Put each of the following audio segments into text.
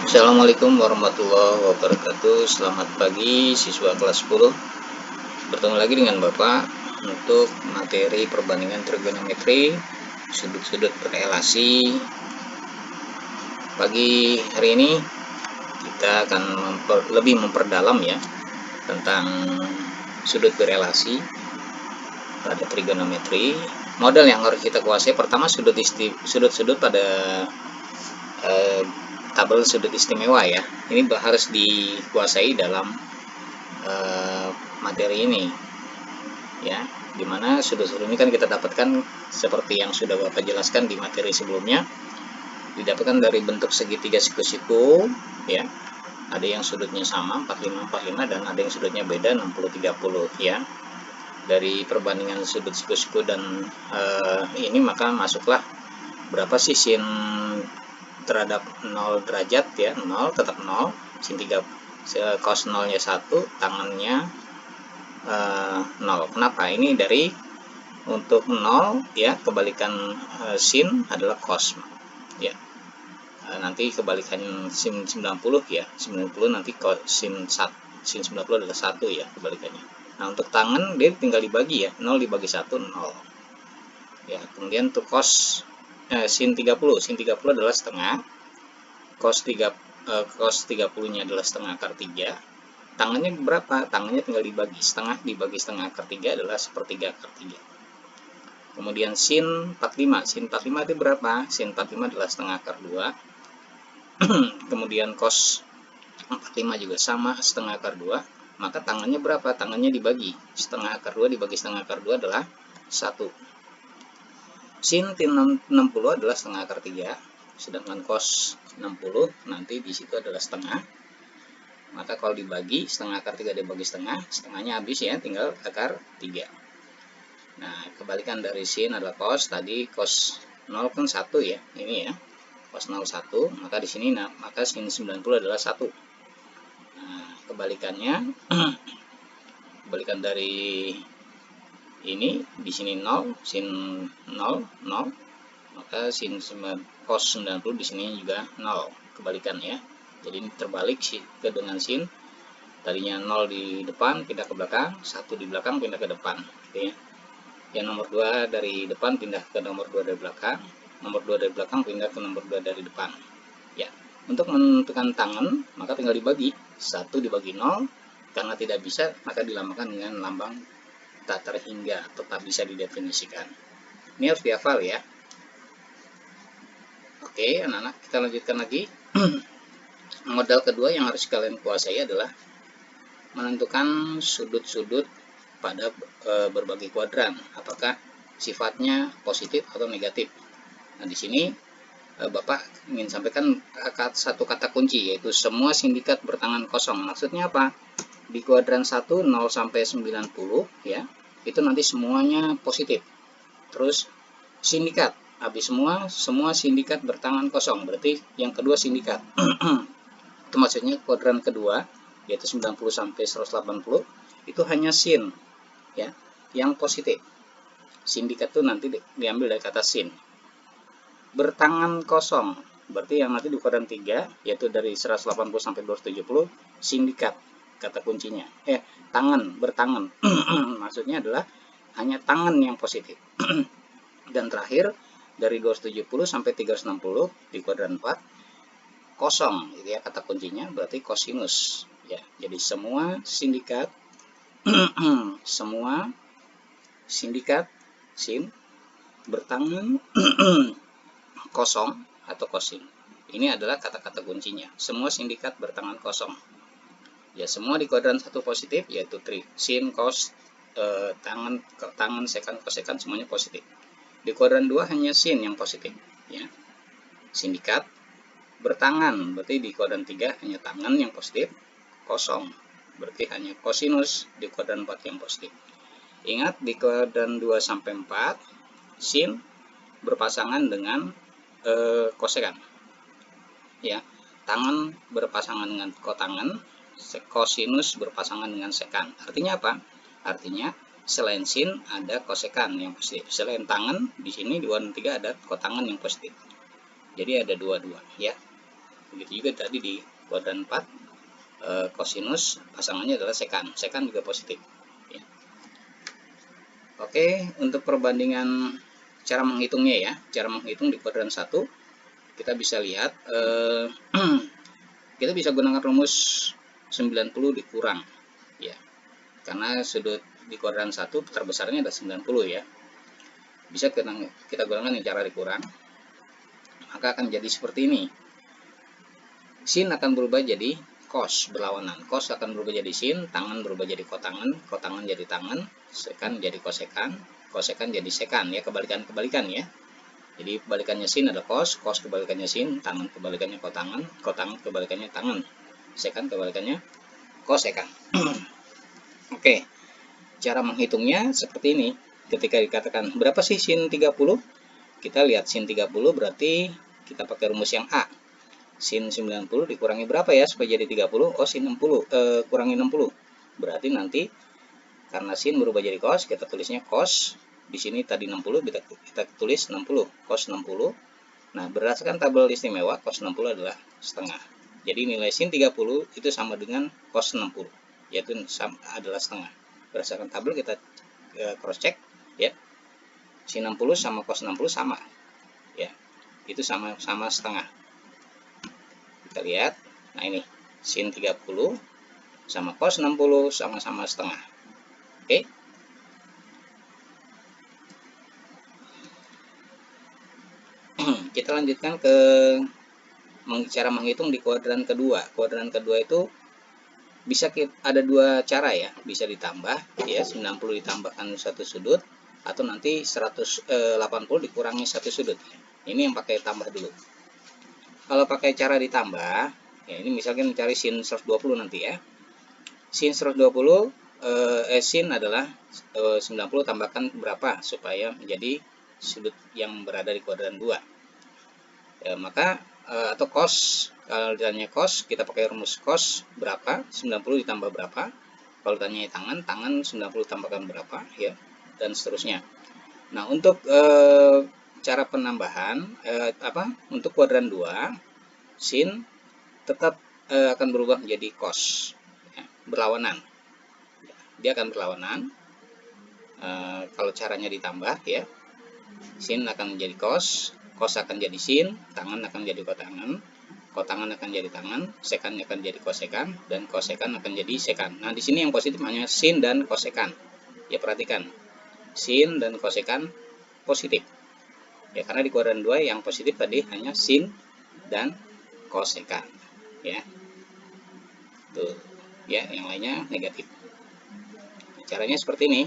Assalamualaikum warahmatullahi wabarakatuh. Selamat pagi siswa kelas 10. Bertemu lagi dengan Bapak untuk materi perbandingan trigonometri, sudut-sudut berelasi. Pagi hari ini kita akan lebih memperdalam ya tentang sudut berelasi pada trigonometri. Model yang harus kita kuasai pertama sudut-sudut pada tabel sudut istimewa ya. Ini harus dikuasai dalam materi ini ya, dimana sudut-sudut ini kan kita dapatkan seperti yang sudah Bapak jelaskan di materi sebelumnya, didapatkan dari bentuk segitiga siku-siku ya. Ada yang sudutnya sama 45-45 dan ada yang sudutnya beda 60-30 ya. Dari perbandingan sudut siku-siku dan ini maka masuklah berapa sih sin terhadap 0 derajat ya, 0 tetap 0, sin 3 cos 0 nya 1, tangannya 0. Kenapa? Ini dari untuk 0 ya, kebalikan sin adalah cos ya. Nanti kebalikan sin 90 ya, 90 nanti sin 90 adalah 1 ya kebalikannya. Nah, untuk tangan dia tinggal dibagi ya, 0 dibagi 1 0 ya. Kemudian untuk cos sin 30 adalah setengah, cos 30 nya adalah setengah akar 3. Tangannya berapa? Tangannya tinggal dibagi setengah, dibagi setengah akar 3 adalah sepertiga akar 3. Kemudian sin 45 itu berapa? Sin 45 adalah setengah akar 2. Kemudian cos 45 juga sama, setengah akar 2. Maka tangannya berapa? Tangannya dibagi setengah akar 2 dibagi setengah akar 2 adalah 1. Sin 60 adalah setengah akar 3, sedangkan cos 60 nanti di situ adalah setengah. Maka kalau dibagi setengah akar 3 dibagi setengah, setengahnya habis ya, tinggal akar 3. Nah, kebalikan dari sin adalah cos, tadi cos 0 kan 1 ya, ini ya. Cos 0 1, maka di sini maka sin 90 adalah 1. Nah, kebalikannya kebalikan dari ini di sini 0, sin 0 0, maka sin cos 90 di sini juga 0, kebalikan ya. Jadi ini terbalik ke dengan sin, tadinya 0 di depan pindah ke belakang, 1 di belakang pindah ke depan ya. Yang nomor 2 dari depan pindah ke nomor 2 dari belakang, nomor 2 dari belakang pindah ke nomor 2 dari depan ya. Untuk menentukan tangan maka tinggal dibagi 1 dibagi 0, karena tidak bisa maka dilambangkan dengan lambang tak terhingga atau tak bisa didefinisikan. Ini harus dihafal ya. Oke anak-anak, kita lanjutkan lagi. Modal kedua yang harus kalian kuasai adalah menentukan sudut-sudut pada berbagai kuadran, apakah sifatnya positif atau negatif. Nah, di sini Bapak ingin sampaikan satu kata kunci, yaitu semua sindikat bertangan kosong. Maksudnya apa? Di kuadran 1 0 sampai 90 ya, itu nanti semuanya positif. Terus sindikat, habis semua sindikat bertangan kosong, berarti yang kedua sindikat. Itu maksudnya kuadran kedua, yaitu 90 sampai 180, itu hanya sin ya, yang positif. Sindikat itu nanti diambil dari kata sin. Bertangan kosong, berarti yang nanti di kuadran 3, yaitu dari 180 sampai 270, sindikat kata kuncinya. Tangan, bertangan. Maksudnya adalah hanya tangan yang positif. Dan terakhir dari 270 sampai 360 di kuadran 4 kosong, gitu ya kata kuncinya, berarti kosinus ya. Jadi semua sindikat semua sindikat sin bertangan kosong atau kosin. Ini adalah kata-kata kuncinya. Semua sindikat bertangan kosong. Ya, semua di kuadran 1 positif, yaitu sin, cos, tangan, sekan, kosekan, semuanya positif. Di kuadran 2 hanya sin yang positif ya. Sindikat bertangan, berarti di kuadran 3 hanya tangan yang positif, kosong, berarti hanya kosinus di kuadran 4 yang positif. Ingat, di kuadran 2 sampai 4 sin berpasangan dengan kosekan ya. Tangan berpasangan dengan kotangan, kosinus berpasangan dengan sekan. Artinya apa? Artinya selain sin ada kosekan yang positif. Selain tangan, di sini di kuadran 3 ada kotangan yang positif. Jadi ada dua-dua ya. Begitu juga tadi di kuadran 4, kosinus pasangannya adalah sekan. Sekan juga positif. Ya. Oke, untuk perbandingan cara menghitungnya ya. Cara menghitung di kuadran 1, kita bisa lihat, kita bisa gunakan rumus 90 dikurang. Ya. Karena sudut di kuadran 1 terbesarnya ada 90 ya. Bisa kita gunakan yang cara dikurang. Maka akan jadi seperti ini. Sin akan berubah jadi cos, berlawanan. Cos akan berubah jadi sin, tangan berubah jadi kotangan, kotangan jadi tangan, sekan jadi kosekan, kosekan jadi sekan ya, kebalikan-kebalikan ya. Jadi kebalikannya sin adalah cos, cos kebalikannya sin, tangan kebalikannya kotangan, kotangan kebalikannya tangan, sekan kebalikannya kosekan. Oke. Cara menghitungnya seperti ini. Ketika dikatakan berapa sih sin 30? Kita lihat sin 30 berarti kita pakai rumus yang A. Sin 90 dikurangi berapa ya supaya jadi 30? Oh, sin 60 kurangi 60. Berarti nanti karena sin berubah jadi cos, kita tulisnya cos. Di sini tadi 60 kita tulis 60, cos 60. Nah, berdasarkan tabel istimewa cos 60 adalah setengah. Jadi nilai sin 30 itu sama dengan cos 60, yaitu adalah setengah. Berdasarkan tabel kita cross check ya. Sin 60 sama cos 60 sama. Ya. Itu sama setengah. Kita lihat, nah ini sin 30 sama cos 60 sama-sama setengah. Oke. Kita lanjutkan ke cara menghitung di kuadran kedua. Kuadran kedua itu bisa ada dua cara ya, bisa ditambah ya, 90 ditambahkan satu sudut atau nanti 180 dikurangi satu sudut. Ini yang pakai tambah dulu. Kalau pakai cara ditambah, ya ini misalkan mencari sin 120 nanti ya. Sin 120 sin adalah 90 tambahkan berapa supaya menjadi sudut yang berada di kuadran 2. Ya, maka atau cos, kalau ditanya cos kita pakai rumus cos berapa, 90 ditambah berapa. Kalau ditanya tangan 90 tambahkan berapa ya, dan seterusnya. Nah, untuk cara penambahan untuk kuadran 2 sin tetap akan berubah menjadi cos ya, berlawanan. Dia akan berlawanan kalau caranya ditambah ya. Sin akan menjadi cos, cos akan jadi sin, tangan akan jadi kotangan, kotangan akan jadi tangan, sekan akan jadi kosekan, dan kosekan akan jadi sekan. Nah, di sini yang positif hanya sin dan kosekan. Ya, perhatikan. Sin dan kosekan positif. Ya, karena di kuadran 2 yang positif tadi hanya sin dan kosekan. Ya. Tuh. Ya, yang lainnya negatif. Caranya seperti ini.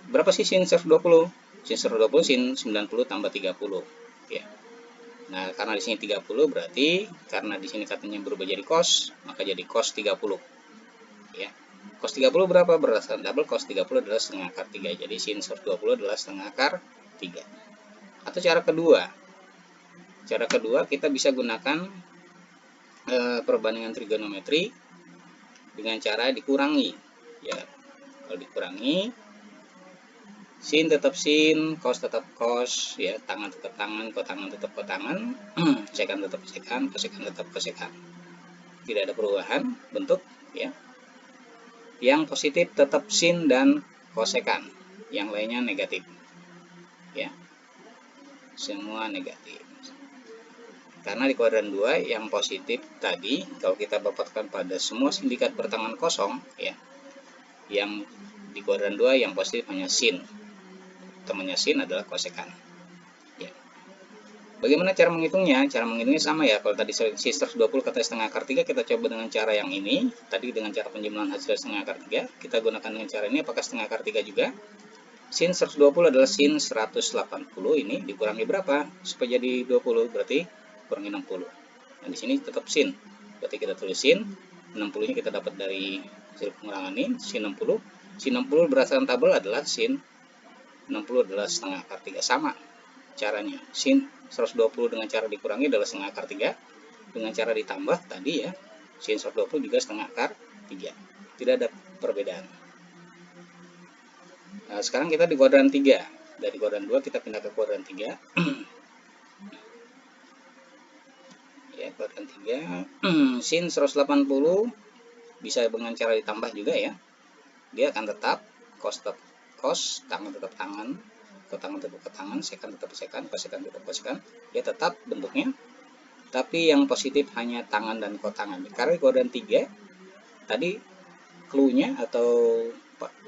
Berapa sih sin 120? Sin 120 sin 90 tambah 30. Ya. Nah, karena di sini 30 berarti karena di sini katanya berubah jadi cos, maka jadi cos 30. Ya. Cos 30 berapa? Berdasarkan tabel cos 30 adalah setengah akar 3. Jadi sin 120 adalah setengah akar 3. Atau cara kedua. Cara kedua kita bisa gunakan perbandingan trigonometri dengan cara dikurangi. Ya. Kalau dikurangi, sin tetap sin, cos tetap cos, ya, tangan tetap tangan, kotangan tetap kotangan, sekan tetap sekan, kosekan tetap kosekan. Tidak ada perubahan bentuk, ya. Yang positif tetap sin dan kosekan, yang lainnya negatif. Ya. Semua negatif. Karena di kuadran 2 yang positif tadi kalau kita dapatkan pada semua sindikat bertangan kosong, ya. Yang di kuadran 2 yang positif hanya sin. Temannya sin adalah kosekan. Ya. Bagaimana cara menghitungnya? Cara menghitungnya sama ya. Kalau tadi sin 120 kata setengah akar 3, kita coba dengan cara yang ini. Tadi dengan cara penjumlahan hasil setengah akar 3. Kita gunakan dengan cara ini, apakah setengah akar 3 juga? Sin 120 adalah sin 180 ini dikurangi berapa? Supaya jadi 20, berarti kurangi 60. Nah, di sini tetap sin. Berarti kita tulis sin. 60-nya kita dapat dari hasil pengurangan ini, sin 60. Sin 60 berdasarkan tabel adalah sin 60 adalah setengah akar 3. Sama caranya. Sin 120 dengan cara dikurangi adalah setengah akar 3. Dengan cara ditambah tadi ya, sin 120 juga setengah akar 3. Tidak ada perbedaan. Nah, sekarang kita di kuadran 3. Dari kuadran 2 kita pindah ke kuadran 3. Ya, kuadran 3 sin 180 bisa dengan cara ditambah juga ya. Dia akan tetap cos tetap cos, tangan tetap tangan, kotangan tetap kotangan, sekan tetap sekan, kosekan tetap kosekan. Dia tetap bentuknya. Tapi yang positif hanya tangan dan kotangan. Karena di kuadran 3 tadi clue-nya atau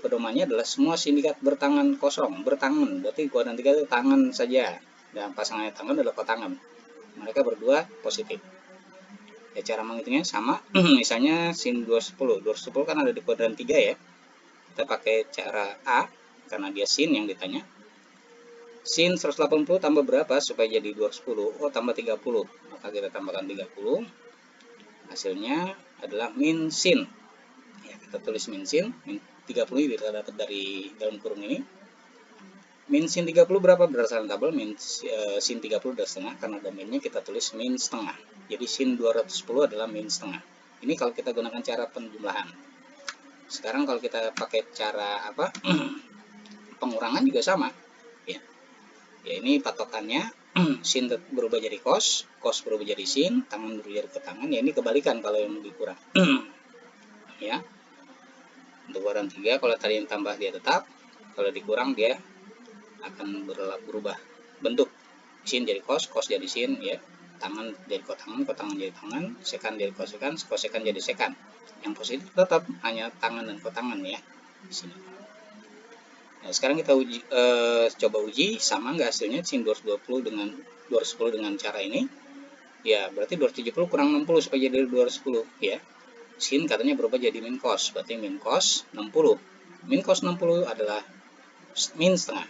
pedomannya adalah semua sindikat bertangan kosong, bertangan. Berarti kuadran 3 itu tangan saja. Dan pasangannya tangan adalah kotangan. Mereka berdua positif. Ya, cara menghitungnya sama. Misalnya sin 210. 210 kan ada di kuadran 3 ya. Kita pakai cara A karena dia sin yang ditanya. Sin 180 tambah berapa supaya jadi 210? Oh, tambah 30. Maka kita tambahkan 30. Hasilnya adalah min sin. Ya, kita tulis min sin. Min 30 ini kita dapat dari dalam kurung ini. Min sin 30 berapa berdasarkan tabel? Sin 30 adalah setengah, karena ada minnya kita tulis min setengah. Jadi sin 210 adalah min setengah. Ini kalau kita gunakan cara penjumlahan. Sekarang kalau kita pakai cara apa? Pengurangan juga sama. Ya, ini patokannya. Sin berubah jadi cos, cos berubah jadi sin, tangan berubah jadi ke tangan. Ya, ini kebalikan kalau yang dikurang. Ya, untuk kuadran 3 kalau tadi yang tambah dia tetap, kalau dikurang dia akan berubah bentuk. Sin jadi cos, cos jadi sin ya. Tangan jadi kotangan, kotangan jadi tangan, sekan jadi kosekan, kosekan jadi sekan. Yang positif tetap hanya tangan dan kotangan ya. Di sini. Nah, sekarang kita coba uji sama nggak hasilnya sin 220 dengan 210 dengan cara ini. Ya, berarti 270 kurang 60 supaya jadi 210 ya. Sin katanya berubah jadi min cos, berarti min cos 60. Min cos 60 adalah min setengah.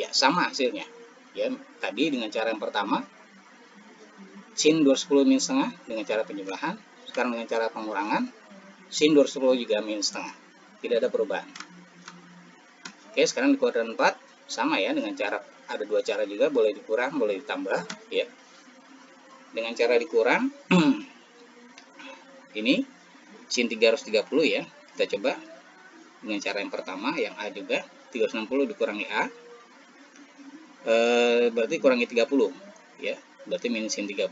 Ya, sama hasilnya. Ya, tadi dengan cara yang pertama sin 210 min setengah dengan cara penjumlahan. Sekarang dengan cara pengurangan sin 210 juga min setengah. Tidak ada perubahan. Oke, sekarang di kuadran 4 sama ya, dengan cara ada dua cara juga, boleh dikurang, boleh ditambah ya. Dengan cara dikurang ini sin 330 ya. Kita coba dengan cara yang pertama, yang A juga 360 dikurangi A. Berarti kurangi 30 ya, berarti min sin 30.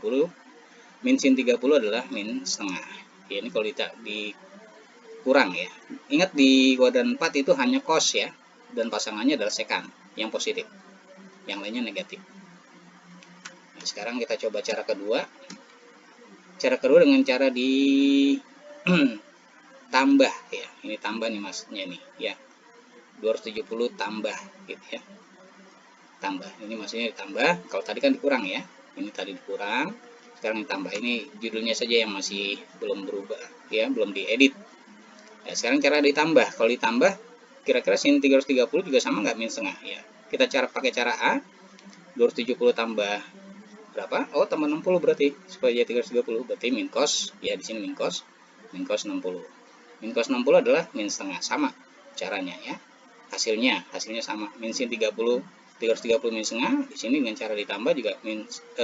Min sin 30 adalah min setengah ya. Ini kalau dikurang ya. Ingat di kuadran 4 itu hanya cos ya, dan pasangannya adalah sekan yang positif, yang lainnya negatif. Nah, sekarang kita coba cara kedua. Cara kedua dengan cara di tambah ya. Ini tambah nih maksudnya nih ya, 270 tambah gitu ya. Tambah, ini maksudnya ditambah. Kalau tadi kan dikurang ya, ini tadi dikurang, sekarang ditambah. Ini judulnya saja yang masih belum berubah ya, belum diedit. Nah, sekarang cara ditambah. Kalau ditambah kira-kira sin 330 juga sama nggak min setengah ya. Kita pakai cara A. 270 tambah berapa? Oh, tambah 60 berarti supaya jadi 330, berarti min cos ya. Di sini min cos 60. Min cos 60 adalah min setengah, sama caranya ya. Hasilnya sama, min sin 330 min setengah. Di sini dengan cara ditambah juga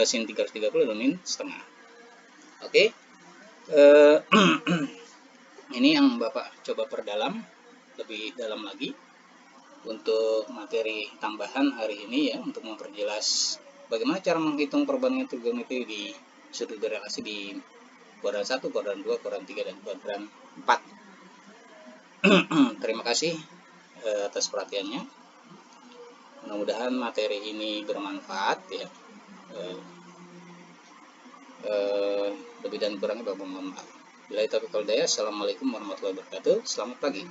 sin 330 adalah min setengah. Oke. Ini yang Bapak coba perdalam lebih dalam lagi untuk materi tambahan hari ini ya, untuk memperjelas bagaimana cara menghitung perbandingan trigonometri di sudut relasi di kuadran 1, kuadran 2, kuadran 3, dan kuadran 4. Terima kasih atas perhatiannya. Mudah-mudahan materi ini bermanfaat ya. Lebih dan kurangnya Bapak mohon maaf. Bila itu, Assalamualaikum warahmatullahi wabarakatuh. Selamat pagi.